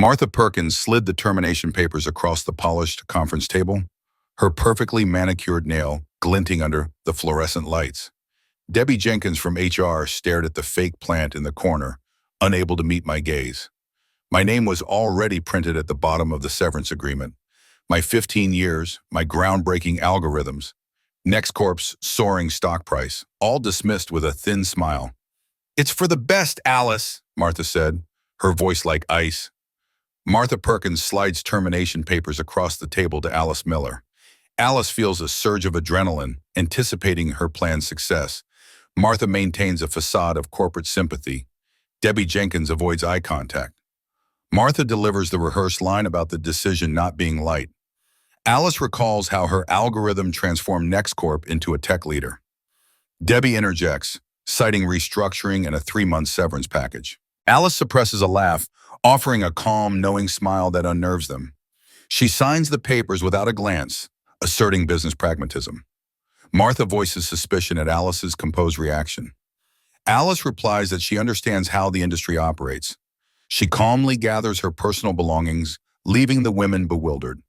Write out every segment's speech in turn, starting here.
Martha Perkins slid the termination papers across the polished conference table, her perfectly manicured nail glinting under the fluorescent lights. Debbie Jenkins from HR stared at the fake plant in the corner, unable to meet my gaze. My name was already printed at the bottom of the severance agreement. My 15 years, my groundbreaking algorithms, NEX Corp's soaring stock price, all dismissed with a thin smile. "It's for the best, Alice," Martha said, her voice like ice. Martha Perkins slides termination papers across the table to Alice Miller. Alice feels a surge of adrenaline, anticipating her plan's success. Martha maintains a facade of corporate sympathy. Debbie Jenkins avoids eye contact. Martha delivers the rehearsed line about the decision not being light. Alice recalls how her algorithm transformed NEX Corp into a tech leader. Debbie interjects, citing restructuring and a 3-month severance package. Alice suppresses a laugh, offering a calm, knowing smile that unnerves them. She signs the papers without a glance, asserting business pragmatism. Martha voices suspicion at Alice's composed reaction. Alice replies that she understands how the industry operates. She calmly gathers her personal belongings, leaving the women bewildered.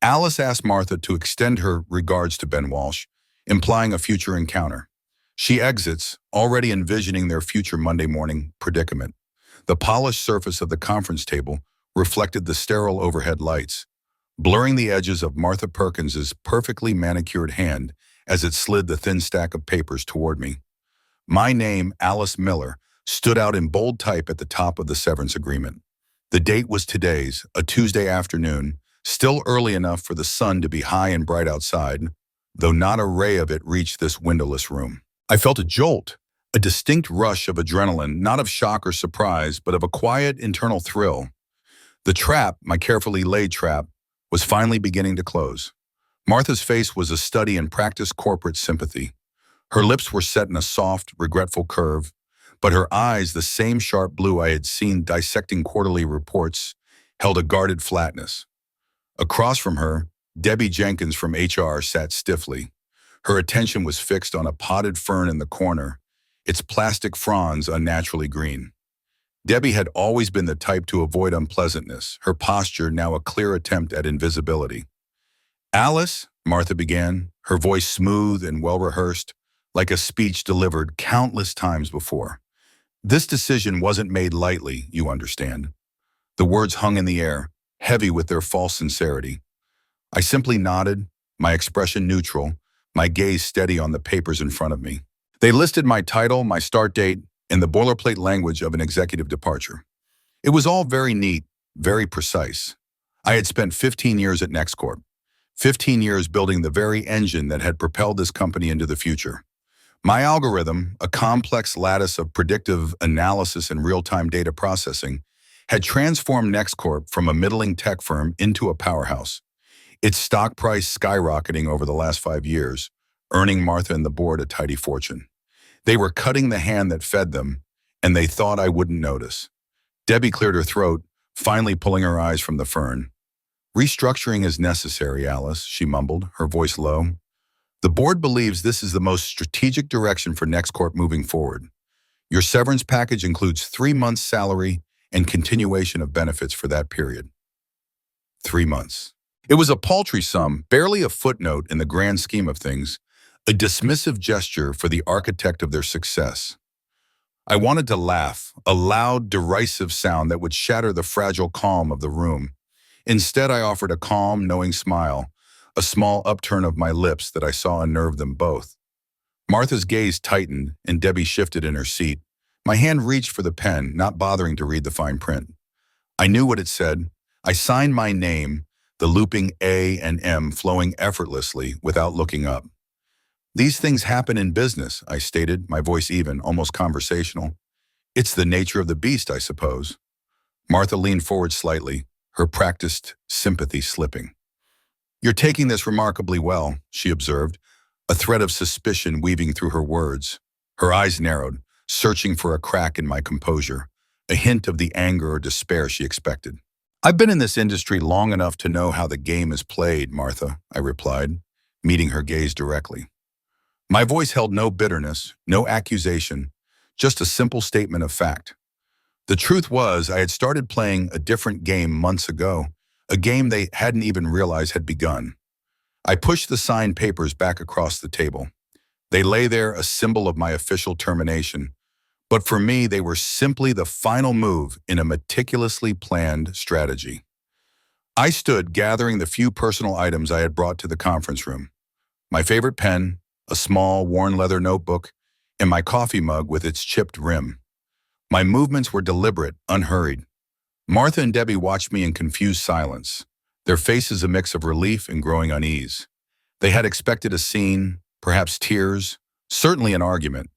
Alice asks Martha to extend her regards to Ben Walsh, implying a future encounter. She exits, already envisioning their future Monday morning predicament. The polished surface of the conference table reflected the sterile overhead lights, blurring the edges of Martha Perkins's perfectly manicured hand as it slid the thin stack of papers toward me. My name, Alice Miller, stood out in bold type at the top of the severance agreement. The date was today's, a Tuesday afternoon, still early enough for the sun to be high and bright outside, though not a ray of it reached this windowless room. I felt a jolt, a distinct rush of adrenaline, not of shock or surprise, but of a quiet internal thrill. The trap, my carefully laid trap, was finally beginning to close. Martha's face was a study in practiced corporate sympathy. Her lips were set in a soft, regretful curve, but her eyes, the same sharp blue I had seen dissecting quarterly reports, held a guarded flatness. Across from her, Debbie Jenkins from HR sat stiffly. Her attention was fixed on a potted fern in the corner, its plastic fronds unnaturally green. Debbie had always been the type to avoid unpleasantness, her posture now a clear attempt at invisibility. "Alice," Martha began, her voice smooth and well-rehearsed, like a speech delivered countless times before. "This decision wasn't made lightly, you understand." The words hung in the air, heavy with their false sincerity. I simply nodded, my expression neutral, my gaze steady on the papers in front of me. They listed my title, my start date, and the boilerplate language of an executive departure. It was all very neat, very precise. I had spent 15 years at NEX Corp, 15 years building the very engine that had propelled this company into the future. My algorithm, a complex lattice of predictive analysis and real-time data processing, had transformed NEX Corp from a middling tech firm into a powerhouse. Its stock price skyrocketing over the last 5 years, earning Martha and the board a tidy fortune. They were cutting the hand that fed them, and they thought I wouldn't notice. Debbie cleared her throat, finally pulling her eyes from the fern. "Restructuring is necessary, Alice," she mumbled, her voice low. "The board believes this is the most strategic direction for NEX Corp moving forward. Your severance package includes 3 months' salary and continuation of benefits for that period." 3 months. It was a paltry sum, barely a footnote in the grand scheme of things, a dismissive gesture for the architect of their success. I wanted to laugh, a loud, derisive sound that would shatter the fragile calm of the room. Instead, I offered a calm, knowing smile, a small upturn of my lips that I saw unnerved them both. Martha's gaze tightened, and Debbie shifted in her seat. My hand reached for the pen, not bothering to read the fine print. I knew what it said. I signed my name, the looping A and M flowing effortlessly without looking up. "These things happen in business," I stated, my voice even, almost conversational. "It's the nature of the beast, I suppose." Martha leaned forward slightly, her practiced sympathy slipping. "You're taking this remarkably well," she observed, a thread of suspicion weaving through her words. Her eyes narrowed, searching for a crack in my composure, a hint of the anger or despair she expected. "I've been in this industry long enough to know how the game is played, Martha," I replied, meeting her gaze directly. My voice held no bitterness, no accusation, just a simple statement of fact. The truth was, I had started playing a different game months ago, a game they hadn't even realized had begun. I pushed the signed papers back across the table. They lay there, a symbol of my official termination, but for me, they were simply the final move in a meticulously planned strategy. I stood gathering the few personal items I had brought to the conference room. My favorite pen, a small, worn leather notebook, and my coffee mug with its chipped rim. My movements were deliberate, unhurried. Martha and Debbie watched me in confused silence, their faces a mix of relief and growing unease. They had expected a scene, perhaps tears, certainly an argument.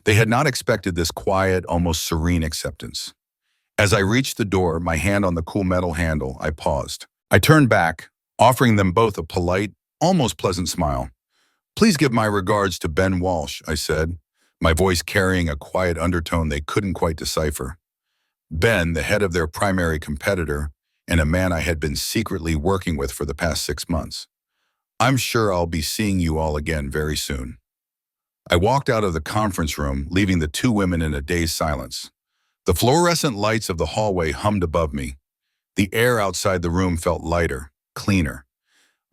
They had not expected this quiet, almost serene acceptance. As I reached the door, my hand on the cool metal handle, I paused. I turned back, offering them both a polite, almost pleasant smile. "Please give my regards to Ben Walsh," I said, my voice carrying a quiet undertone they couldn't quite decipher. Ben, the head of their primary competitor, and a man I had been secretly working with for the past 6 months. "I'm sure I'll be seeing you all again very soon." I walked out of the conference room, leaving the two women in a dazed silence. The fluorescent lights of the hallway hummed above me. The air outside the room felt lighter, cleaner.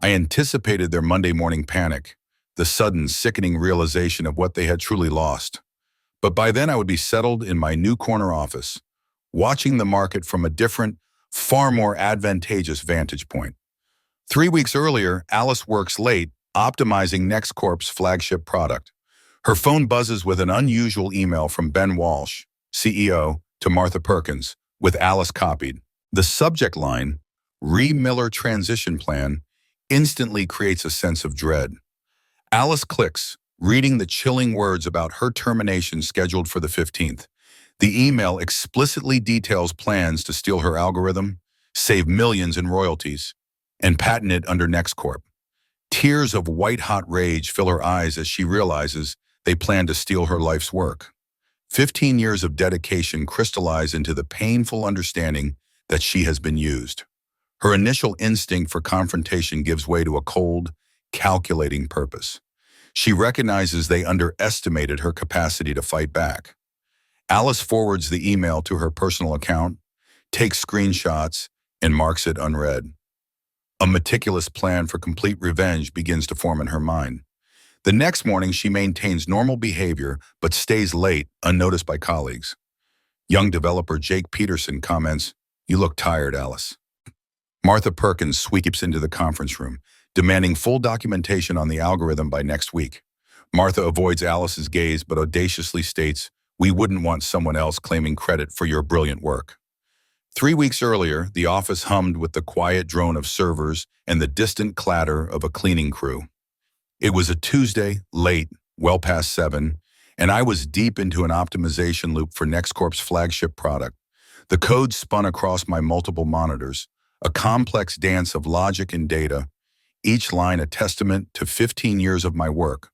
I anticipated their Monday morning panic, the sudden, sickening realization of what they had truly lost. But by then I would be settled in my new corner office, watching the market from a different, far more advantageous vantage point. 3 weeks earlier, Alice works late, optimizing NEX Corp's flagship product. Her phone buzzes with an unusual email from Ben Walsh, CEO, to Martha Perkins, with Alice copied. The subject line, "Re-Miller Transition Plan," instantly creates a sense of dread. Alice clicks, reading the chilling words about her termination scheduled for the 15th. The email explicitly details plans to steal her algorithm, save millions in royalties, and patent it under NEX Corp. Tears of white-hot rage fill her eyes as she realizes they plan to steal her life's work. 15 years of dedication crystallize into the painful understanding that she has been used. Her initial instinct for confrontation gives way to a cold, calculating purpose. She recognizes they underestimated her capacity to fight back. Alice forwards the email to her personal account, takes screenshots, and marks it unread. A meticulous plan for complete revenge begins to form in her mind. The next morning, she maintains normal behavior but stays late, unnoticed by colleagues. Young developer Jake Peterson comments, "You look tired, Alice." Martha Perkins sweeps into the conference room, demanding full documentation on the algorithm by next week. Martha avoids Alice's gaze but audaciously states, "We wouldn't want someone else claiming credit for your brilliant work." 3 weeks earlier, the office hummed with the quiet drone of servers and the distant clatter of a cleaning crew. It was a Tuesday, late, well past 7, and I was deep into an optimization loop for NEX Corp's flagship product. The code spun across my multiple monitors, a complex dance of logic and data, each line a testament to 15 years of my work,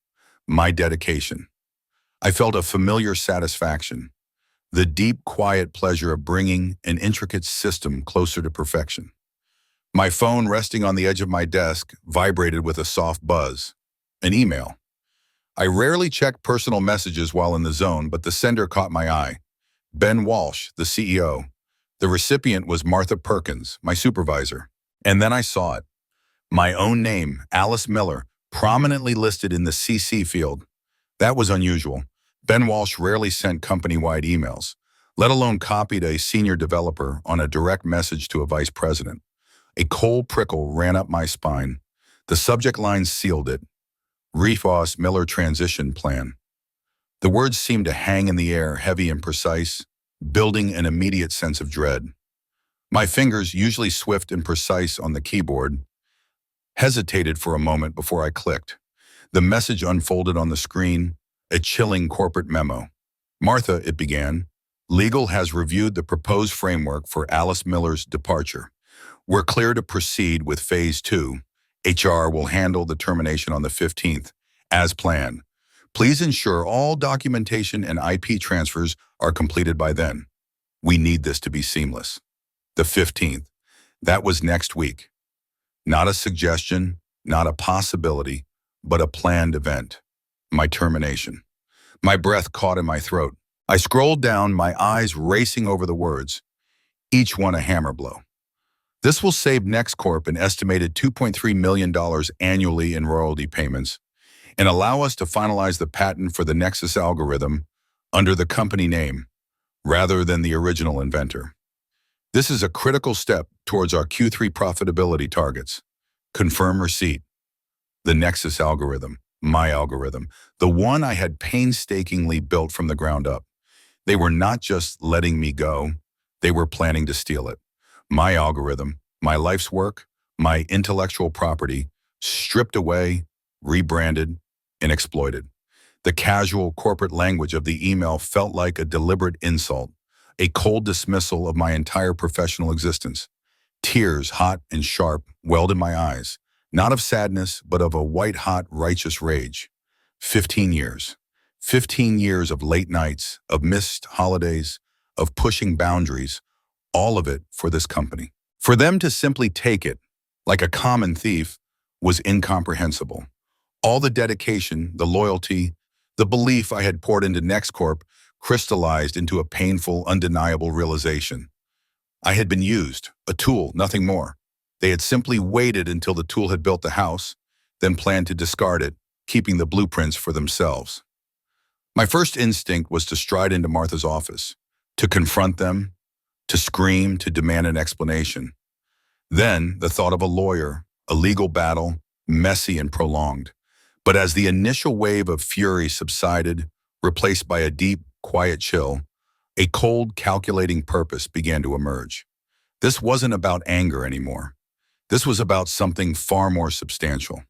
my dedication. I felt a familiar satisfaction, the deep, quiet pleasure of bringing an intricate system closer to perfection. My phone, resting on the edge of my desk, vibrated with a soft buzz. An email. I rarely check personal messages while in the zone, but the sender caught my eye. Ben Walsh, the CEO. The recipient was Martha Perkins, my supervisor. And then I saw it. My own name, Alice Miller, prominently listed in the CC field. That was unusual. Ben Walsh rarely sent company-wide emails, let alone copied a senior developer on a direct message to a vice president. A cold prickle ran up my spine. The subject line sealed it. Miller Transition Plan. The words seemed to hang in the air, heavy and precise, building an immediate sense of dread. My fingers, usually swift and precise on the keyboard, hesitated for a moment before I clicked. The message unfolded on the screen, a chilling corporate memo. "Martha," it began, "legal has reviewed the proposed framework for Alice Miller's departure. We're clear to proceed with Phase 2. HR will handle the termination on the 15th, as planned. Please ensure all documentation and IP transfers are completed by then. We need this to be seamless." The 15th. That was next week. Not a suggestion, not a possibility, but a planned event. My termination. My breath caught in my throat. I scrolled down, my eyes racing over the words, each one a hammer blow. This will save NEX Corp an estimated $2.3 million annually in royalty payments and allow us to finalize the patent for the Nexus algorithm under the company name rather than the original inventor. This is a critical step towards our Q3 profitability targets. Confirm receipt. The Nexus algorithm, my algorithm, the one I had painstakingly built from the ground up. They were not just letting me go, they were planning to steal it. My algorithm, my life's work, my intellectual property, stripped away, rebranded, and exploited. The casual corporate language of the email felt like a deliberate insult, a cold dismissal of my entire professional existence. Tears, hot and sharp, welled in my eyes, not of sadness, but of a white-hot, righteous rage. 15 years. 15 years of late nights, of missed holidays, of pushing boundaries, all of it for this company. For them to simply take it, like a common thief, was incomprehensible. All the dedication, the loyalty, the belief I had poured into NEX Corp crystallized into a painful, undeniable realization. I had been used, a tool, nothing more. They had simply waited until the tool had built the house, then planned to discard it, keeping the blueprints for themselves. My first instinct was to stride into Martha's office, to confront them, to scream, to demand an explanation. Then the thought of a lawyer, a legal battle, messy and prolonged. But as the initial wave of fury subsided, replaced by a deep, quiet chill, a cold, calculating purpose began to emerge. This wasn't about anger anymore. This was about something far more substantial.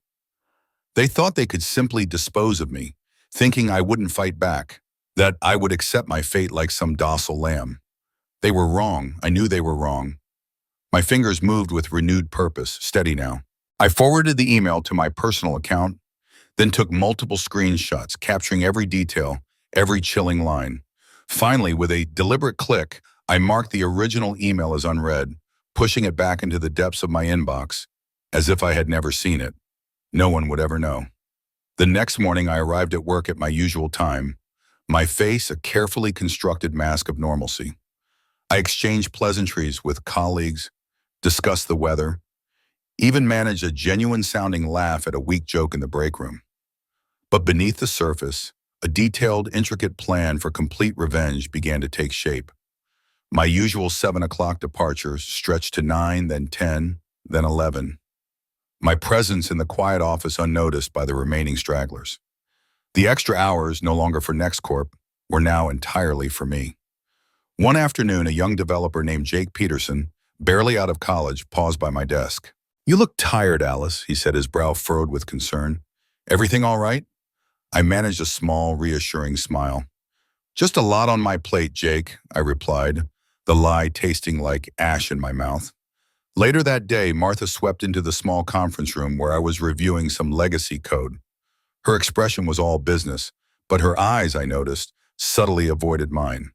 They thought they could simply dispose of me, thinking I wouldn't fight back, that I would accept my fate like some docile lamb. They were wrong. I knew they were wrong. My fingers moved with renewed purpose, steady now. I forwarded the email to my personal account, then took multiple screenshots, capturing every detail, every chilling line. Finally, with a deliberate click, I marked the original email as unread, pushing it back into the depths of my inbox, as if I had never seen it. No one would ever know. The next morning, I arrived at work at my usual time, my face a carefully constructed mask of normalcy. I exchanged pleasantries with colleagues, discussed the weather, even managed a genuine-sounding laugh at a weak joke in the break room. But beneath the surface, a detailed, intricate plan for complete revenge began to take shape. My usual 7 o'clock departures stretched to 9, then 10, then 11. My presence in the quiet office unnoticed by the remaining stragglers. The extra hours, no longer for NEX Corp, were now entirely for me. One afternoon, a young developer named Jake Peterson, barely out of college, paused by my desk. "You look tired, Alice," he said, his brow furrowed with concern. "Everything all right?" I managed a small, reassuring smile. "Just a lot on my plate, Jake," I replied, the lie tasting like ash in my mouth. Later that day, Martha swept into the small conference room where I was reviewing some legacy code. Her expression was all business, but her eyes, I noticed, subtly avoided mine.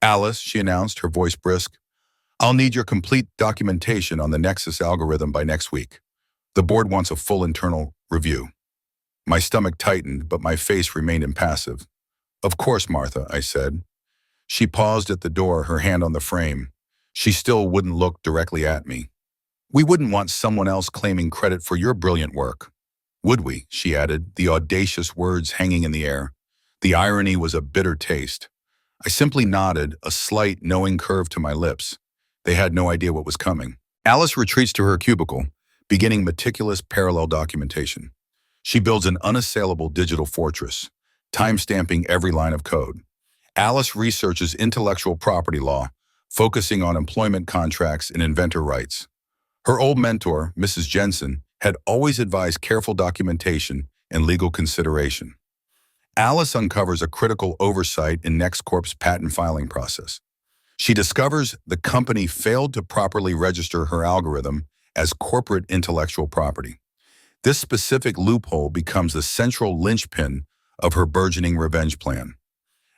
"Alice," she announced, her voice brisk, "I'll need your complete documentation on the Nexus algorithm by next week. The board wants a full internal review." My stomach tightened, but my face remained impassive. "Of course, Martha," I said. She paused at the door, her hand on the frame. She still wouldn't look directly at me. "We wouldn't want someone else claiming credit for your brilliant work, would we?" she added, the audacious words hanging in the air. The irony was a bitter taste. I simply nodded, a slight, knowing curve to my lips. They had no idea what was coming. Alice retreats to her cubicle, beginning meticulous parallel documentation. She builds an unassailable digital fortress, time-stamping every line of code. Alice researches intellectual property law, focusing on employment contracts and inventor rights. Her old mentor, Mrs. Jensen, had always advised careful documentation and legal consideration. Alice uncovers a critical oversight in NEX Corp's patent filing process. She discovers the company failed to properly register her algorithm as corporate intellectual property. This specific loophole becomes the central linchpin of her burgeoning revenge plan.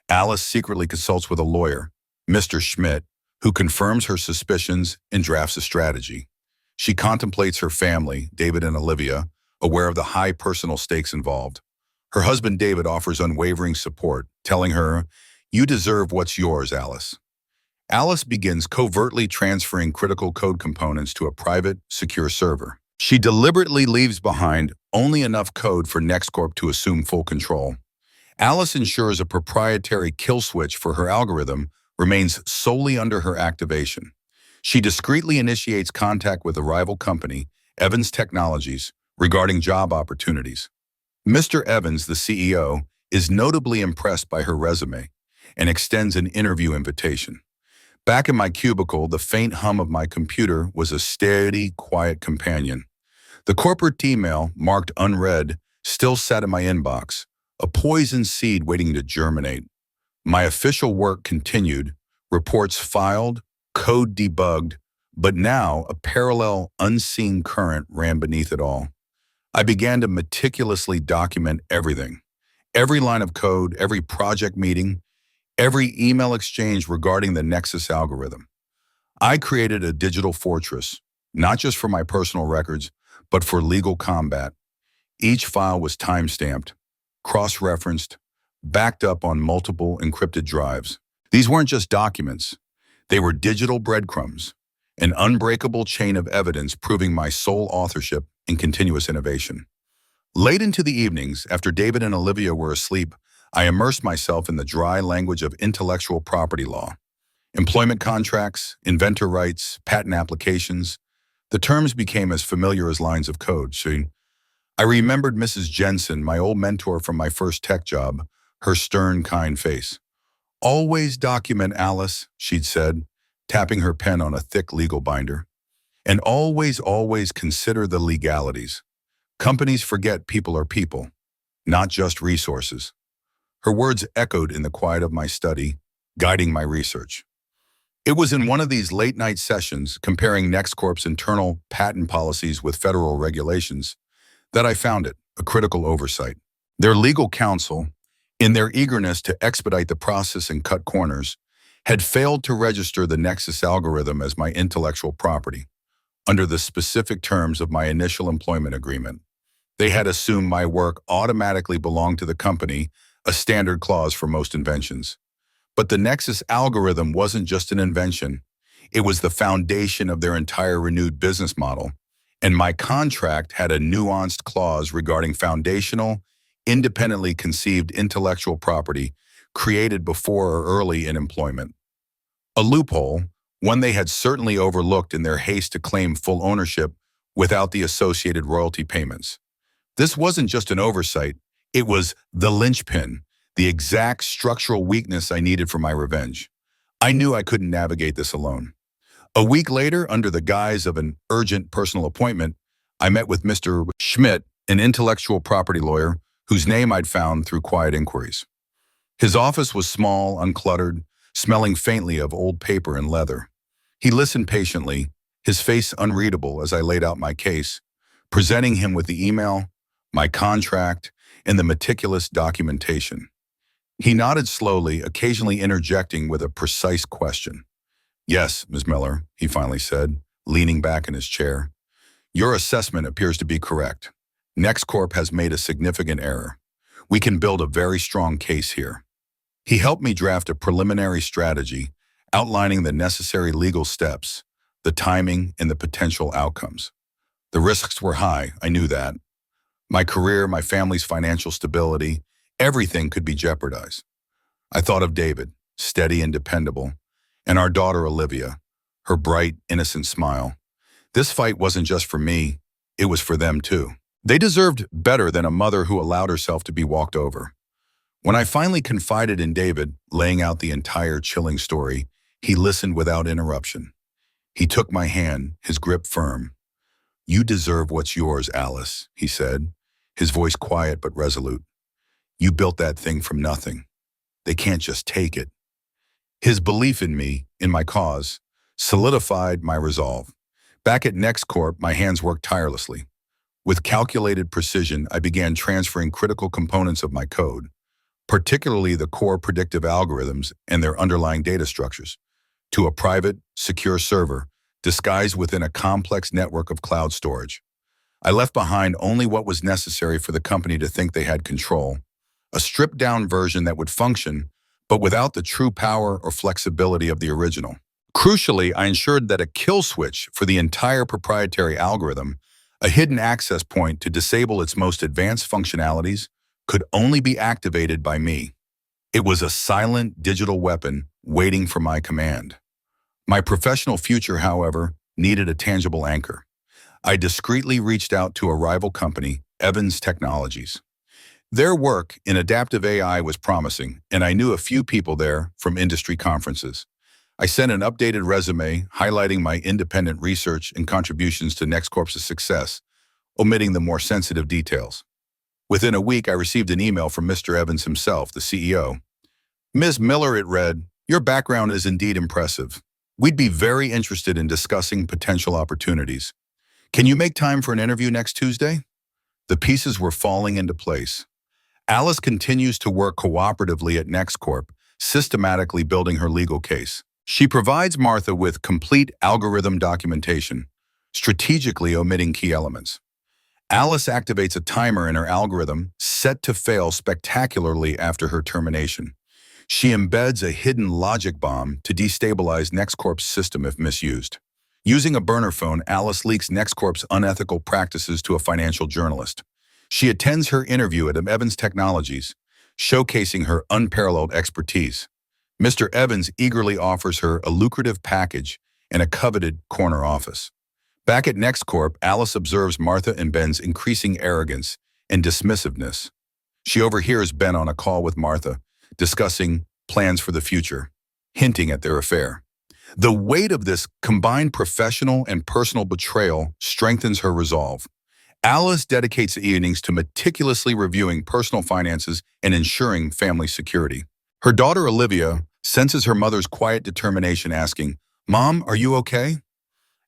Alice secretly consults with a lawyer, Mr. Schmidt, who confirms her suspicions and drafts a strategy. She contemplates her family, David and Olivia, aware of the high personal stakes involved. Her husband, David, offers unwavering support, telling her, You deserve what's yours, Alice. Alice begins covertly transferring critical code components to a private, secure server. She deliberately leaves behind only enough code for NEX Corp to assume full control. Alice ensures a proprietary kill switch for her algorithm remains solely under her activation. She discreetly initiates contact with a rival company, Evans Technologies, regarding job opportunities. Mr. Evans, the CEO, is notably impressed by her resume and extends an interview invitation. Back in my cubicle, the faint hum of my computer was a steady, quiet companion. The corporate email, marked unread, still sat in my inbox, a poison seed waiting to germinate. My official work continued, reports filed, code debugged, but now a parallel, unseen current ran beneath it all. I began to meticulously document everything. Every line of code, every project meeting, every email exchange regarding the Nexus algorithm. I created a digital fortress, not just for my personal records, but for legal combat. Each file was time-stamped, cross-referenced, backed up on multiple encrypted drives. These weren't just documents. They were digital breadcrumbs, an unbreakable chain of evidence proving my sole authorship in continuous innovation. Late into the evenings, after David and Olivia were asleep, I immersed myself in the dry language of intellectual property law. Employment contracts, inventor rights, patent applications. The terms became as familiar as lines of code. I remembered Mrs. Jensen, my old mentor from my first tech job, her stern, kind face. "Always document, Alice," she'd said, tapping her pen on a thick legal binder. "And always, always consider the legalities. Companies forget people are people, not just resources." Her words echoed in the quiet of my study, guiding my research. It was in one of these late-night sessions, comparing NEX Corp's internal patent policies with federal regulations, that I found it, a critical oversight. Their legal counsel, in their eagerness to expedite the process and cut corners, had failed to register the Nexus algorithm as my intellectual property, under the specific terms of my initial employment agreement. They had assumed my work automatically belonged to the company, a standard clause for most inventions. But the Nexus algorithm wasn't just an invention. It was the foundation of their entire renewed business model. And my contract had a nuanced clause regarding foundational, independently conceived intellectual property created before or early in employment. A loophole, one they had certainly overlooked in their haste to claim full ownership without the associated royalty payments. This wasn't just an oversight, it was the linchpin, the exact structural weakness I needed for my revenge. I knew I couldn't navigate this alone. A week later, under the guise of an urgent personal appointment, I met with Mr. Schmidt, an intellectual property lawyer whose name I'd found through quiet inquiries. His office was small, uncluttered, smelling faintly of old paper and leather. He listened patiently, his face unreadable as I laid out my case, presenting him with the email, my contract, and the meticulous documentation. He nodded slowly, occasionally interjecting with a precise question. "Yes, Ms. Miller," he finally said, leaning back in his chair. "Your assessment appears to be correct. NEX Corp has made a significant error. We can build a very strong case here." He helped me draft a preliminary strategy, outlining the necessary legal steps, the timing, and the potential outcomes. The risks were high, I knew that. My career, my family's financial stability, everything could be jeopardized. I thought of David, steady and dependable, and our daughter Olivia, her bright, innocent smile. This fight wasn't just for me, it was for them too. They deserved better than a mother who allowed herself to be walked over. When I finally confided in David, laying out the entire chilling story, he listened without interruption. He took my hand, his grip firm. "You deserve what's yours, Alice," he said, his voice quiet but resolute. "You built that thing from nothing. They can't just take it." His belief in me, in my cause, solidified my resolve. Back at NEX Corp, my hands worked tirelessly. With calculated precision, I began transferring critical components of my code, particularly the core predictive algorithms and their underlying data structures, to a private, secure server disguised within a complex network of cloud storage. I left behind only what was necessary for the company to think they had control, a stripped-down version that would function, but without the true power or flexibility of the original. Crucially, I ensured that a kill switch for the entire proprietary algorithm, a hidden access point to disable its most advanced functionalities, could only be activated by me. It was a silent digital weapon waiting for my command. My professional future, however, needed a tangible anchor. I discreetly reached out to a rival company, Evans Technologies. Their work in adaptive AI was promising, and I knew a few people there from industry conferences. I sent an updated resume highlighting my independent research and contributions to NEX Corp's success, omitting the more sensitive details. Within a week, I received an email from Mr. Evans himself, the CEO. Ms. Miller, it read, "Your background is indeed impressive. We'd be very interested in discussing potential opportunities. Can you make time for an interview next Tuesday?" The pieces were falling into place. Alice continues to work cooperatively at NEX Corp, systematically building her legal case. She provides Martha with complete algorithm documentation, strategically omitting key elements. Alice activates a timer in her algorithm set to fail spectacularly after her termination. She embeds a hidden logic bomb to destabilize NEX Corp's system if misused. Using a burner phone, Alice leaks NEX Corp's unethical practices to a financial journalist. She attends her interview at Evans Technologies, showcasing her unparalleled expertise. Mr. Evans eagerly offers her a lucrative package and a coveted corner office. Back at NEX Corp, Alice observes Martha and Ben's increasing arrogance and dismissiveness. She overhears Ben on a call with Martha, discussing plans for the future, hinting at their affair. The weight of this combined professional and personal betrayal strengthens her resolve. Alice dedicates the evenings to meticulously reviewing personal finances and ensuring family security. Her daughter Olivia senses her mother's quiet determination, asking, "Mom, are you okay?"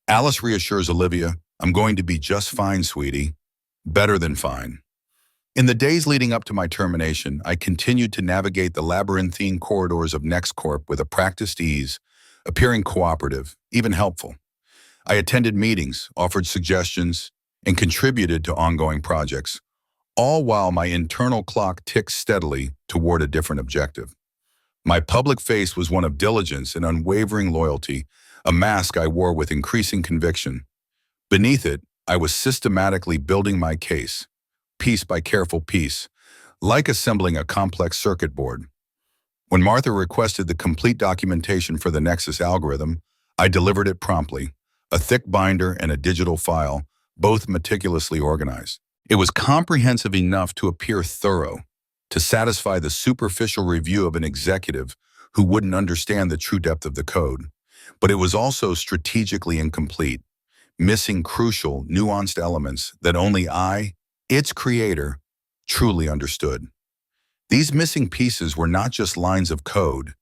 Alice reassures Olivia, "I'm going to be just fine, sweetie. Better than fine." In the days leading up to my termination, I continued to navigate the labyrinthine corridors of NEX Corp with a practiced ease, appearing cooperative, even helpful. I attended meetings, offered suggestions, and contributed to ongoing projects, all while my internal clock ticked steadily toward a different objective. My public face was one of diligence and unwavering loyalty, a mask I wore with increasing conviction. Beneath it, I was systematically building my case, piece by careful piece, like assembling a complex circuit board. When Martha requested the complete documentation for the Nexus algorithm, I delivered it promptly, a thick binder and a digital file, both meticulously organized. It was comprehensive enough to appear thorough, to satisfy the superficial review of an executive who wouldn't understand the true depth of the code. But it was also strategically incomplete, missing crucial, nuanced elements that only I, its creator, truly understood. These missing pieces were not just lines of code.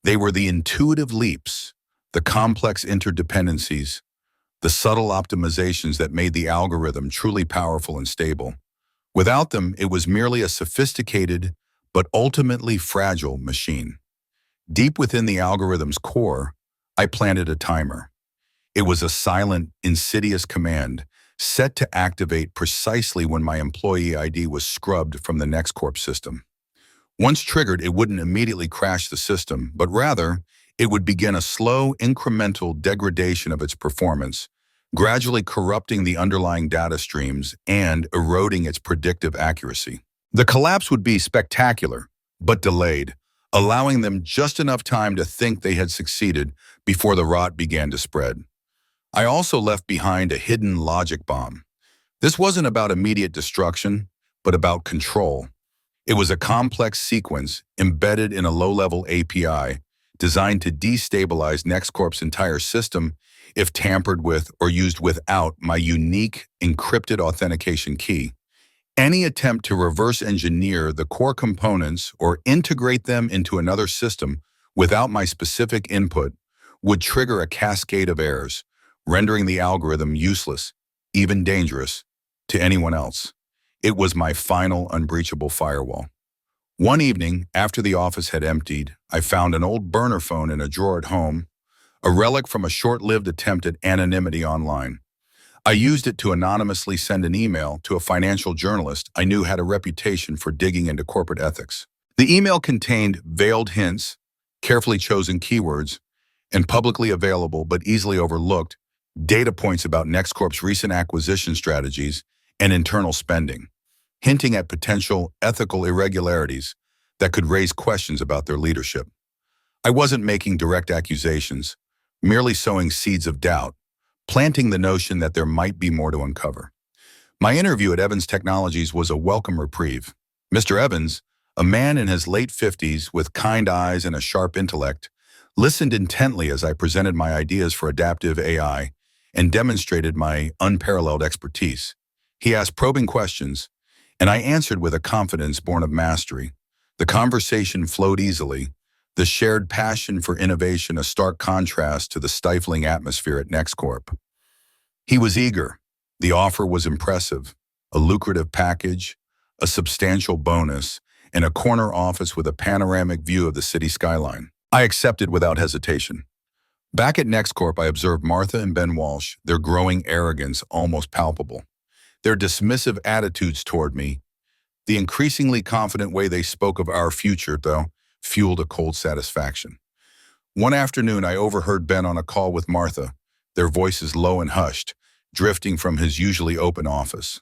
They were the intuitive leaps, the complex interdependencies, the subtle optimizations that made the algorithm truly powerful and stable. Without them, it was merely a sophisticated but ultimately fragile machine. Deep within the algorithm's core, I planted a timer. It was a silent, insidious command set to activate precisely when my employee ID was scrubbed from the NEX Corp system. Once triggered, it wouldn't immediately crash the system, but rather, it would begin a slow, incremental degradation of its performance, gradually corrupting the underlying data streams and eroding its predictive accuracy. The collapse would be spectacular, but delayed, allowing them just enough time to think they had succeeded before the rot began to spread. I also left behind a hidden logic bomb. This wasn't about immediate destruction, but about control. It was a complex sequence embedded in a low-level API designed to destabilize NEX Corp's entire system if tampered with or used without my unique encrypted authentication key. Any attempt to reverse engineer the core components or integrate them into another system without my specific input would trigger a cascade of errors, rendering the algorithm useless, even dangerous, to anyone else. It was my final unbreachable firewall. One evening, after the office had emptied, I found an old burner phone in a drawer at home, a relic from a short-lived attempt at anonymity online. I used it to anonymously send an email to a financial journalist I knew had a reputation for digging into corporate ethics. The email contained veiled hints, carefully chosen keywords, and publicly available but easily overlooked data points about NEX Corp's recent acquisition strategies and internal spending, hinting at potential ethical irregularities that could raise questions about their leadership. I wasn't making direct accusations, merely sowing seeds of doubt, planting the notion that there might be more to uncover. My interview at Evans Technologies was a welcome reprieve. Mr. Evans, a man in his late 50s with kind eyes and a sharp intellect, listened intently as I presented my ideas for adaptive AI and demonstrated my unparalleled expertise. He asked probing questions, and I answered with a confidence born of mastery. The conversation flowed easily, the shared passion for innovation a stark contrast to the stifling atmosphere at NEX Corp. He was eager. The offer was impressive, a lucrative package, a substantial bonus, and a corner office with a panoramic view of the city skyline. I accepted without hesitation. Back at NEX Corp, I observed Martha and Ben Walsh, their growing arrogance almost palpable. Their dismissive attitudes toward me, the increasingly confident way they spoke of our future, though, fueled a cold satisfaction. One afternoon, I overheard Ben on a call with Martha, their voices low and hushed, drifting from his usually open office.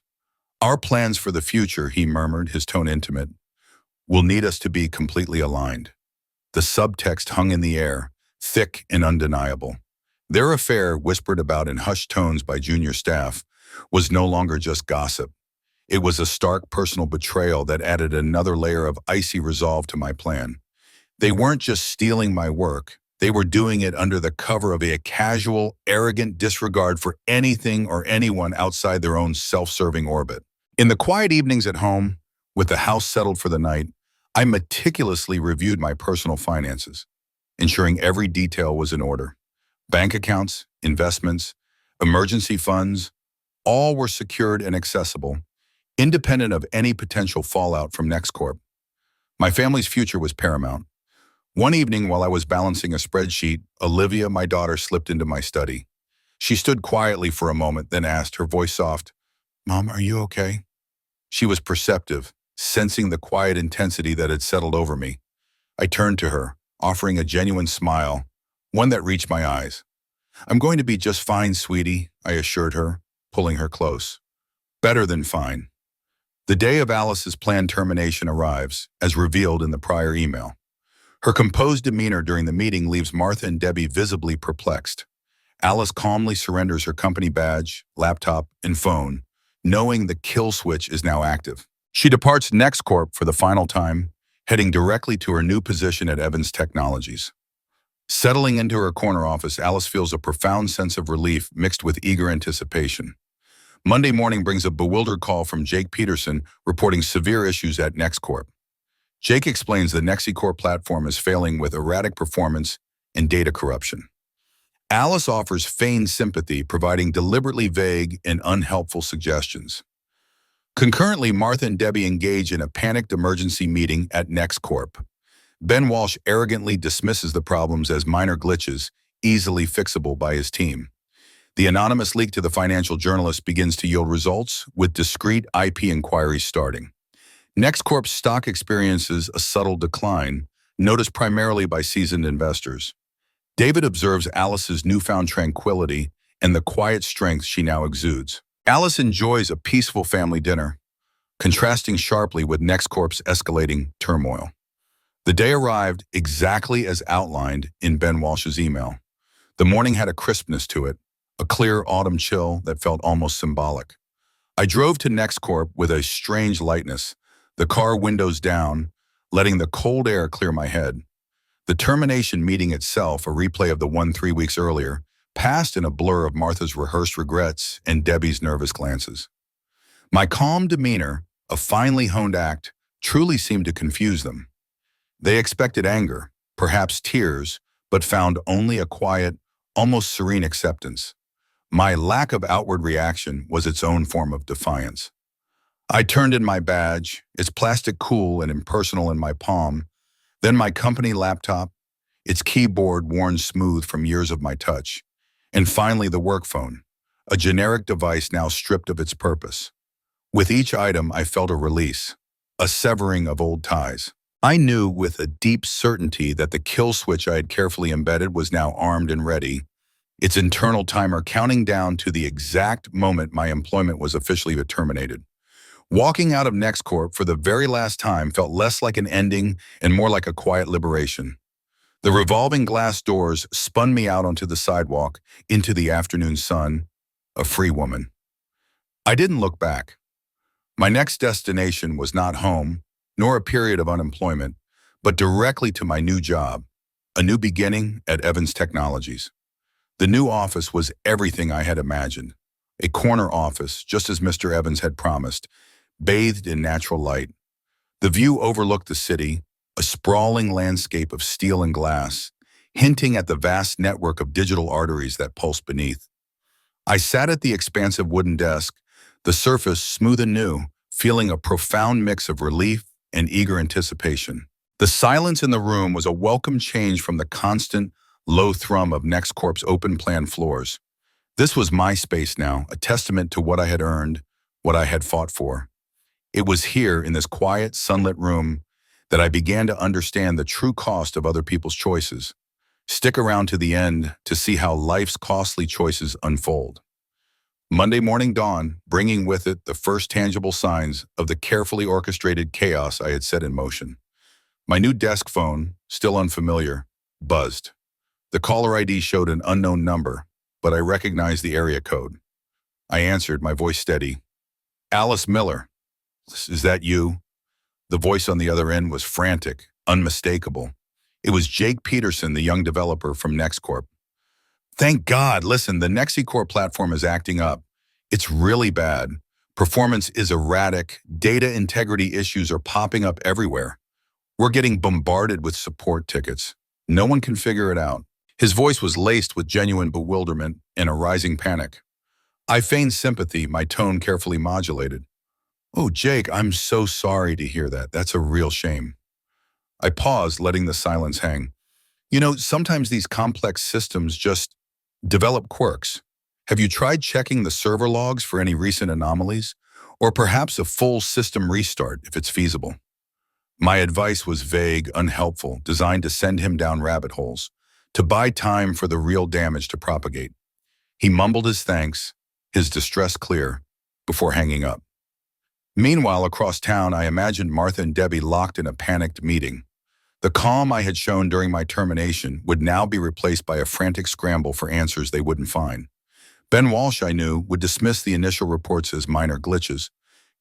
"Our plans for the future," he murmured, his tone intimate, "will need us to be completely aligned." The subtext hung in the air, thick and undeniable. Their affair, whispered about in hushed tones by junior staff, was no longer just gossip. It was a stark personal betrayal that added another layer of icy resolve to my plan. They weren't just stealing my work. They were doing it under the cover of a casual, arrogant disregard for anything or anyone outside their own self-serving orbit. In the quiet evenings at home, with the house settled for the night, I meticulously reviewed my personal finances, ensuring every detail was in order. Bank accounts, investments, emergency funds, all were secured and accessible, independent of any potential fallout from NEX Corp. My family's future was paramount. One evening, while I was balancing a spreadsheet, Olivia, my daughter, slipped into my study. She stood quietly for a moment, then asked, her voice soft, "Mom, are you okay?" She was perceptive, sensing the quiet intensity that had settled over me. I turned to her, offering a genuine smile, one that reached my eyes. "I'm going to be just fine, sweetie," I assured her, pulling her close. Better than fine. The day of Alice's planned termination arrives, as revealed in the prior email. Her composed demeanor during the meeting leaves Martha and Debbie visibly perplexed. Alice calmly surrenders her company badge, laptop, and phone, knowing the kill switch is now active. She departs NEX Corp for the final time, heading directly to her new position at Evans Technologies. Settling into her corner office, Alice feels a profound sense of relief mixed with eager anticipation. Monday morning brings a bewildered call from Jake Peterson reporting severe issues at NEX Corp. Jake explains the NEX Corp platform is failing with erratic performance and data corruption. Alice offers feigned sympathy, providing deliberately vague and unhelpful suggestions. Concurrently, Martha and Debbie engage in a panicked emergency meeting at NEX Corp. Ben Walsh arrogantly dismisses the problems as minor glitches, easily fixable by his team. The anonymous leak to the financial journalist begins to yield results, with discreet IP inquiries starting. NEX Corp's stock experiences a subtle decline, noticed primarily by seasoned investors. David observes Alice's newfound tranquility and the quiet strength she now exudes. Alice enjoys a peaceful family dinner, contrasting sharply with NEX Corp's escalating turmoil. The day arrived exactly as outlined in Ben Walsh's email. The morning had a crispness to it, a clear autumn chill that felt almost symbolic. I drove to NEX Corp with a strange lightness, the car windows down, letting the cold air clear my head. The termination meeting itself, a replay of the one 3 weeks earlier, passed in a blur of Martha's rehearsed regrets and Debbie's nervous glances. My calm demeanor, a finely honed act, truly seemed to confuse them. They expected anger, perhaps tears, but found only a quiet, almost serene acceptance. My lack of outward reaction was its own form of defiance. I turned in my badge, its plastic cool and impersonal in my palm, then my company laptop, its keyboard worn smooth from years of my touch, and finally the work phone, a generic device now stripped of its purpose. With each item, I felt a release, a severing of old ties. I knew with a deep certainty that the kill switch I had carefully embedded was now armed and ready, its internal timer counting down to the exact moment my employment was officially terminated. Walking out of NEX Corp for the very last time felt less like an ending and more like a quiet liberation. The revolving glass doors spun me out onto the sidewalk, into the afternoon sun, a free woman. I didn't look back. My next destination was not home, nor a period of unemployment, but directly to my new job, a new beginning at Evans Technologies. The new office was everything I had imagined. A corner office, just as Mr. Evans had promised, bathed in natural light. The view overlooked the city, a sprawling landscape of steel and glass, hinting at the vast network of digital arteries that pulsed beneath. I sat at the expansive wooden desk, the surface smooth and new, feeling a profound mix of relief and eager anticipation. The silence in the room was a welcome change from the constant, low thrum of NEX Corp's open-plan floors. This was my space now, a testament to what I had earned, what I had fought for. It was here, in this quiet, sunlit room, that I began to understand the true cost of other people's choices. Stick around to the end to see how life's costly choices unfold. Monday morning dawned, bringing with it the first tangible signs of the carefully orchestrated chaos I had set in motion. My new desk phone, still unfamiliar, buzzed. The caller ID showed an unknown number, but I recognized the area code. I answered, my voice steady. "Alice Miller, is that you?" The voice on the other end was frantic, unmistakable. It was Jake Peterson, the young developer from NEX Corp. "Thank God, listen, the NEX Corp platform is acting up. It's really bad. Performance is erratic. Data integrity issues are popping up everywhere. We're getting bombarded with support tickets. No one can figure it out." His voice was laced with genuine bewilderment and a rising panic. I feigned sympathy, my tone carefully modulated. "Oh, Jake, I'm so sorry to hear that. That's a real shame." I paused, letting the silence hang. Sometimes these complex systems just develop quirks. Have you tried checking the server logs for any recent anomalies? Or perhaps a full system restart, if it's feasible? My advice was vague, unhelpful, designed to send him down rabbit holes, to buy time for the real damage to propagate. He mumbled his thanks, his distress clear, before hanging up. Meanwhile, across town, I imagined Martha and Debbie locked in a panicked meeting. The calm I had shown during my termination would now be replaced by a frantic scramble for answers they wouldn't find. Ben Walsh, I knew, would dismiss the initial reports as minor glitches,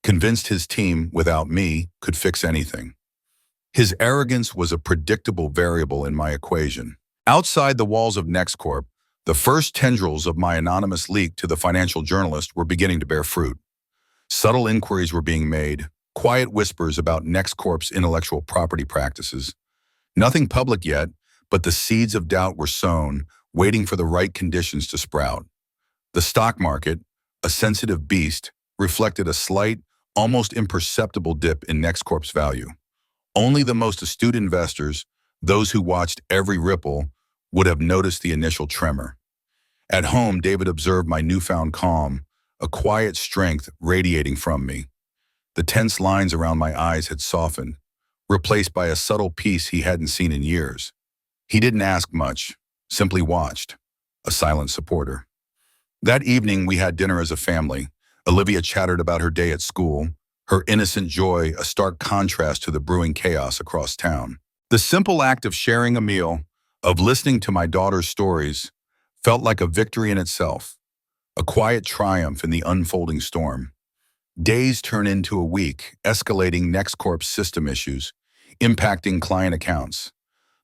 convinced his team, without me, could fix anything. His arrogance was a predictable variable in my equation. Outside the walls of NEX Corp, the first tendrils of my anonymous leak to the financial journalist were beginning to bear fruit. Subtle inquiries were being made, quiet whispers about NEX Corp's intellectual property practices. Nothing public yet, but the seeds of doubt were sown, waiting for the right conditions to sprout. The stock market, a sensitive beast, reflected a slight, almost imperceptible dip in NEX Corp's value. Only the most astute investors, those who watched every ripple, would have noticed the initial tremor. At home, David observed my newfound calm, a quiet strength radiating from me. The tense lines around my eyes had softened, replaced by a subtle peace he hadn't seen in years. He didn't ask much, simply watched, a silent supporter. That evening, we had dinner as a family. Olivia chattered about her day at school, her innocent joy a stark contrast to the brewing chaos across town. The simple act of sharing a meal, of listening to my daughter's stories, felt like a victory in itself, a quiet triumph in the unfolding storm. Days turn into a week, escalating NEX Corp's system issues, impacting client accounts.